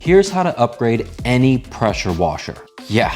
Here's how to upgrade any pressure washer. Yeah,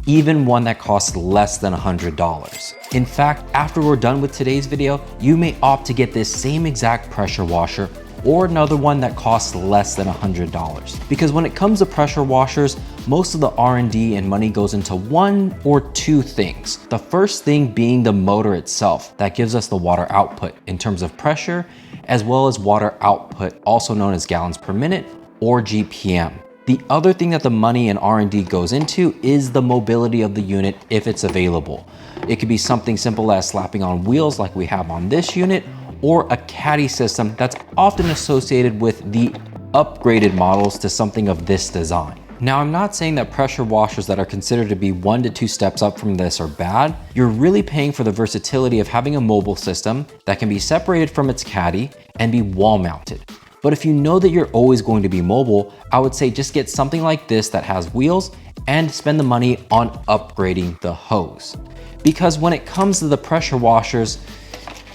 even one that costs less than $100. In fact, after we're done with today's video, you may opt to get this same exact pressure washer or another one that costs less than $100. Because when it comes to pressure washers, most of the R&D and money goes into one or two things. The first thing being the motor itself that gives us the water output in terms of pressure, as well as water output, also known as gallons per minute or GPM. The other thing that the money and R&D goes into is the mobility of the unit if it's available. It could be something simple as slapping on wheels like we have on this unit, or a caddy system that's often associated with the upgraded models to something of this design. Now, I'm not saying that pressure washers that are considered to be 1 to 2 steps up from this are bad. You're really paying for the versatility of having a mobile system that can be separated from its caddy and be wall mounted. But if you know that you're always going to be mobile, I would say just get something like this that has wheels and spend the money on upgrading the hose. Because when it comes to the pressure washers,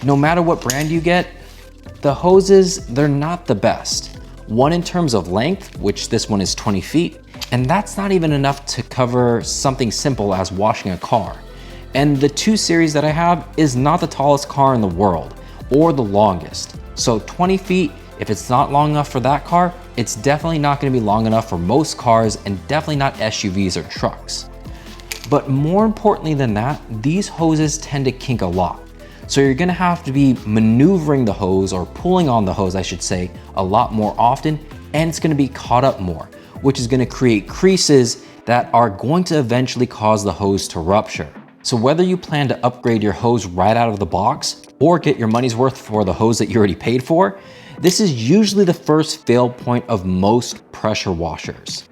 no matter what brand you get, the hoses, they're not the best. One in terms of length, which this one is 20 feet, and that's not even enough to cover something simple as washing a car. And the 2 Series that I have is not the tallest car in the world, or the longest. So 20 feet, if it's not long enough for that car, it's definitely not gonna be long enough for most cars and definitely not SUVs or trucks. But more importantly than that, these hoses tend to kink a lot. So you're gonna have to be maneuvering the hose, or pulling on the hose, I should say, a lot more often, and it's gonna be caught up more, which is gonna create creases that are going to eventually cause the hose to rupture. So whether you plan to upgrade your hose right out of the box, or get your money's worth for the hose that you already paid for, this is usually the first fail point of most pressure washers.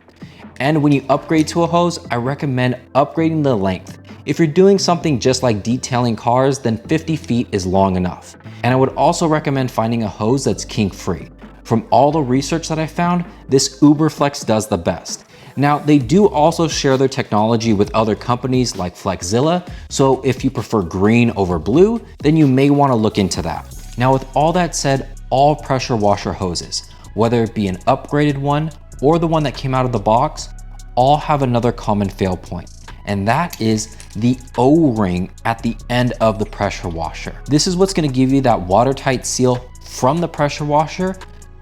And when you upgrade to a hose, I recommend upgrading the length. If you're doing something just like detailing cars, then 50 feet is long enough. And I would also recommend finding a hose that's kink-free. From all the research that I found, this Uberflex does the best. Now, they do also share their technology with other companies like Flexzilla, so if you prefer green over blue, then you may want to look into that. Now, with all that said, all pressure washer hoses, whether it be an upgraded one or the one that came out of the box, all have another common fail point, and that is the O-ring at the end of the pressure washer. This is what's gonna give you that watertight seal from the pressure washer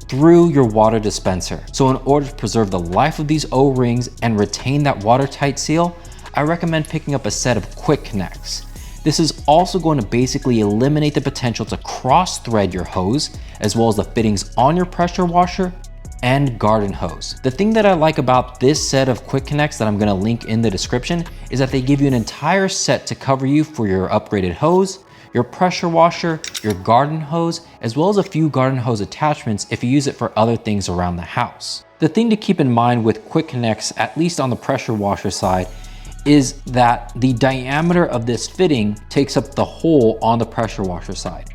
through your water dispenser. So in order to preserve the life of these O-rings and retain that watertight seal, I recommend picking up a set of quick connects. This is also going to basically eliminate the potential to cross thread your hose, as well as the fittings on your pressure washer and garden hose. The thing that I like about this set of quick connects that I'm gonna link in the description is that they give you an entire set to cover you for your upgraded hose, your pressure washer, your garden hose, as well as a few garden hose attachments if you use it for other things around the house. The thing to keep in mind with quick connects, at least on the pressure washer side, is that the diameter of this fitting takes up the hole on the pressure washer side.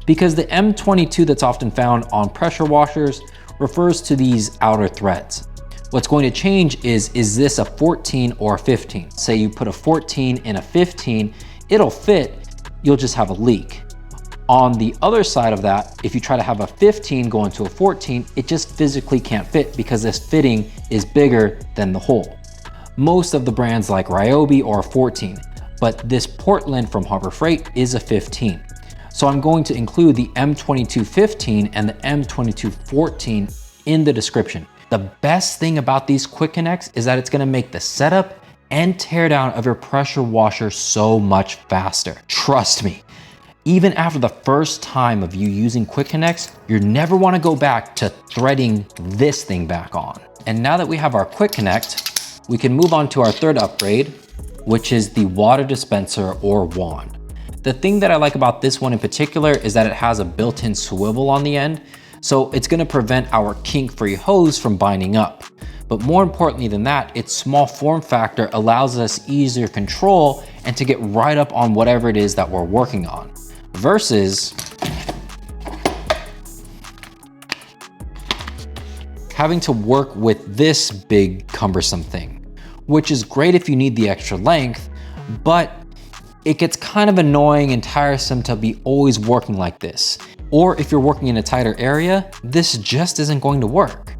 Because the M22 that's often found on pressure washers refers to these outer threads. What's going to change is this a 14 or a 15? Say you put a 14 in a 15, it'll fit, you'll just have a leak. On the other side of that, if you try to have a 15 go into a 14, it just physically can't fit because this fitting is bigger than the hole. Most of the brands like Ryobi are a 14, but this Portland from Harbor Freight is a 15. So I'm going to include the M22 15 and the M22 14 in the description. The best thing about these quick connects is that it's gonna make the setup and teardown of your pressure washer so much faster. Trust me, even after the first time of you using quick connects, you never wanna go back to threading this thing back on. And now that we have our quick connect, we can move on to our third upgrade, which is the water dispenser or wand. The thing that I like about this one in particular is that it has a built-in swivel on the end, so it's gonna prevent our kink-free hose from binding up. But more importantly than that, its small form factor allows us easier control and to get right up on whatever it is that we're working on, versus having to work with this big cumbersome thing, which is great if you need the extra length, but it gets kind of annoying and tiresome to be always working like this. Or if you're working in a tighter area, this just isn't going to work.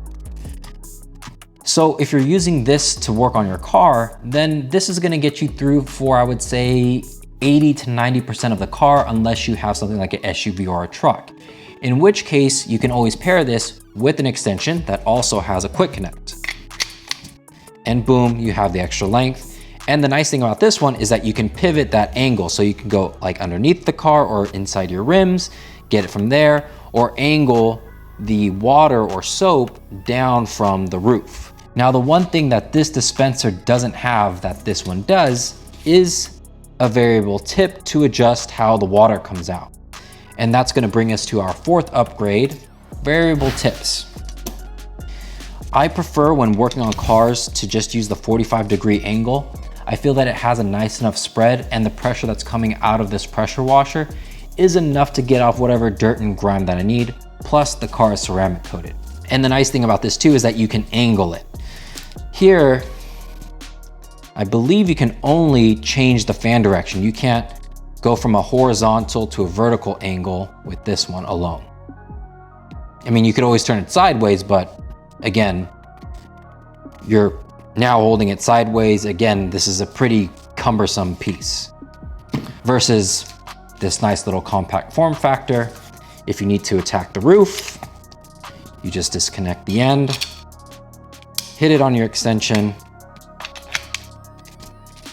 So if you're using this to work on your car, then this is gonna get you through for, I would say, 80 to 90% of the car, unless you have something like an SUV or a truck. In which case, you can always pair this with an extension that also has a quick connect. And boom, you have the extra length. And the nice thing about this one is that you can pivot that angle. So you can go like underneath the car or inside your rims, get it from there, or angle the water or soap down from the roof. Now, the one thing that this dispenser doesn't have that this one does is a variable tip to adjust how the water comes out. And that's gonna bring us to our fourth upgrade, variable tips. I prefer when working on cars to just use the 45-degree angle. I feel that it has a nice enough spread, and the pressure that's coming out of this pressure washer is enough to get off whatever dirt and grime that I need, plus the car is ceramic coated. And the nice thing about this too is that you can angle it. Here, I believe you can only change the fan direction. You can't go from a horizontal to a vertical angle with this one alone. I mean, you could always turn it sideways, but again, you're now holding it sideways. Again, this is a pretty cumbersome piece versus this nice little compact form factor. If you need to attack the roof, you just disconnect the end, hit it on your extension,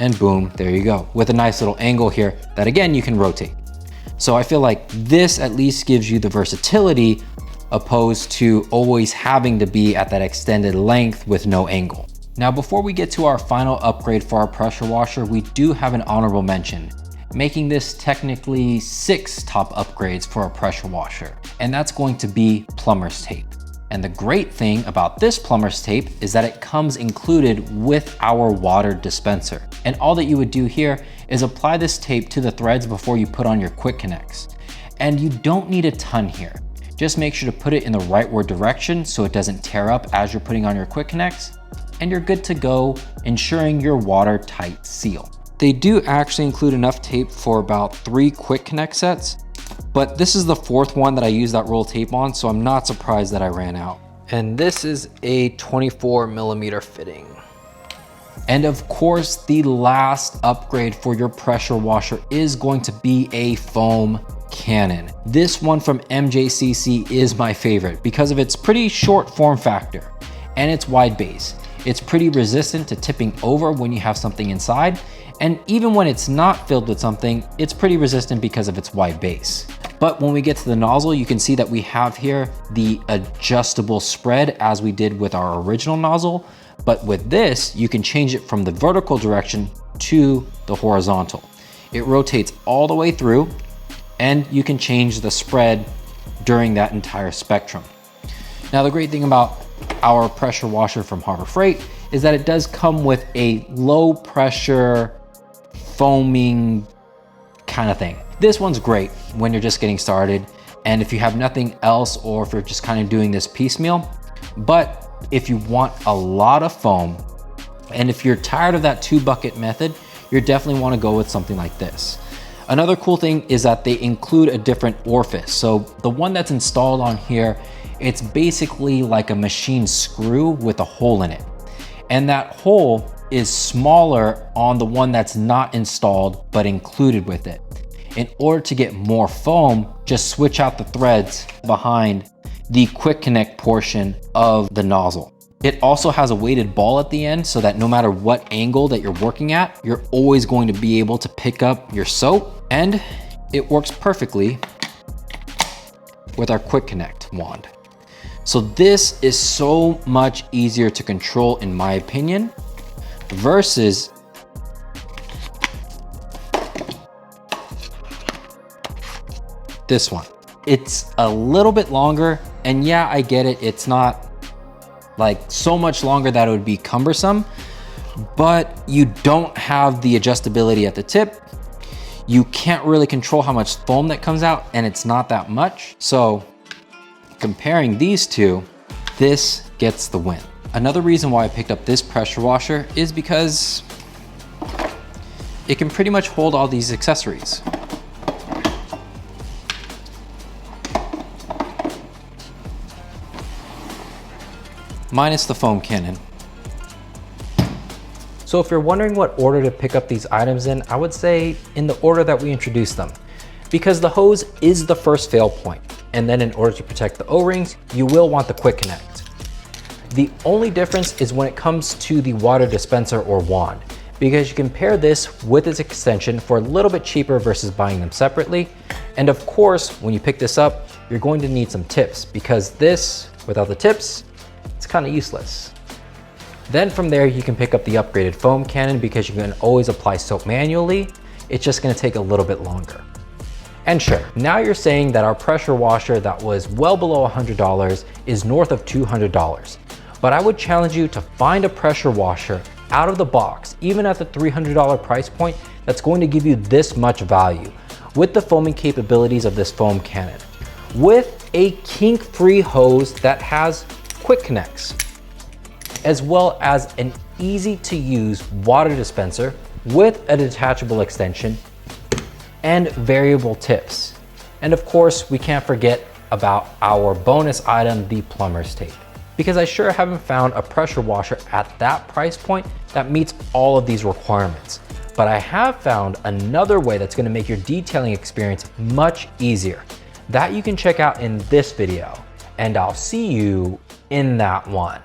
and boom, there you go, with a nice little angle here that again, you can rotate. So I feel like this at least gives you the versatility opposed to always having to be at that extended length with no angle. Now, before we get to our final upgrade for our pressure washer, we do have an honorable mention, making this technically 6 top upgrades for a pressure washer, and that's going to be plumber's tape. And the great thing about this plumber's tape is that it comes included with our water dispenser. And all that you would do here is apply this tape to the threads before you put on your quick connects. And you don't need a ton here. Just make sure to put it in the rightward direction so it doesn't tear up as you're putting on your quick connects, and you're good to go, ensuring your watertight seal. They do actually include enough tape for about 3 quick connect sets, but this is the 4th one that I use that roll tape on, so I'm not surprised that I ran out. And this is a 24mm fitting. And of course, the last upgrade for your pressure washer is going to be a foam cannon. This one from MJCC is my favorite because of its pretty short form factor and its wide base. It's pretty resistant to tipping over when you have something inside, and even when it's not filled with something, it's pretty resistant because of its wide base. But when we get to the nozzle, you can see that we have here the adjustable spread as we did with our original nozzle. But with this, you can change it from the vertical direction to the horizontal. It rotates all the way through, and you can change the spread during that entire spectrum. Now, the great thing about our pressure washer from Harbor Freight is that it does come with a low pressure foaming kind of thing. This one's great when you're just getting started, and if you have nothing else, or if you're just kind of doing this piecemeal. But if you want a lot of foam, and if you're tired of that 2-bucket method, you definitely want to go with something like this. Another cool thing is that they include a different orifice. So the one that's installed on here, it's basically like a machine screw with a hole in it. And that hole is smaller on the one that's not installed, but included with it. In order to get more foam, just switch out the threads behind the quick connect portion of the nozzle. It also has a weighted ball at the end so that no matter what angle that you're working at, you're always going to be able to pick up your soap, and it works perfectly with our quick connect wand. So this is so much easier to control in my opinion versus this one. It's a little bit longer, and yeah, I get it. It's not like so much longer that it would be cumbersome, but you don't have the adjustability at the tip. You can't really control how much foam that comes out, and it's not that much. So comparing these two, this gets the win. Another reason why I picked up this pressure washer is because it can pretty much hold all these accessories. Minus the foam cannon. So if you're wondering what order to pick up these items in, I would say in the order that we introduced them, because the hose is the first fail point. And then in order to protect the O-rings, you will want the quick connect. The only difference is when it comes to the water dispenser or wand, because you can pair this with its extension for a little bit cheaper versus buying them separately. And of course, when you pick this up, you're going to need some tips, because this, without the tips, it's kind of useless. Then from there, you can pick up the upgraded foam cannon, because you can always apply soap manually. It's just gonna take a little bit longer. And sure, now you're saying that our pressure washer that was well below $100 is north of $200. But I would challenge you to find a pressure washer out of the box, even at the $300 price point, that's going to give you this much value with the foaming capabilities of this foam cannon, with a kink-free hose that has quick connects, as well as an easy to use water dispenser with a detachable extension and variable tips. And of course, we can't forget about our bonus item, the plumber's tape, because I sure haven't found a pressure washer at that price point that meets all of these requirements. But I have found another way that's gonna make your detailing experience much easier that you can check out in this video, and I'll see you in that one.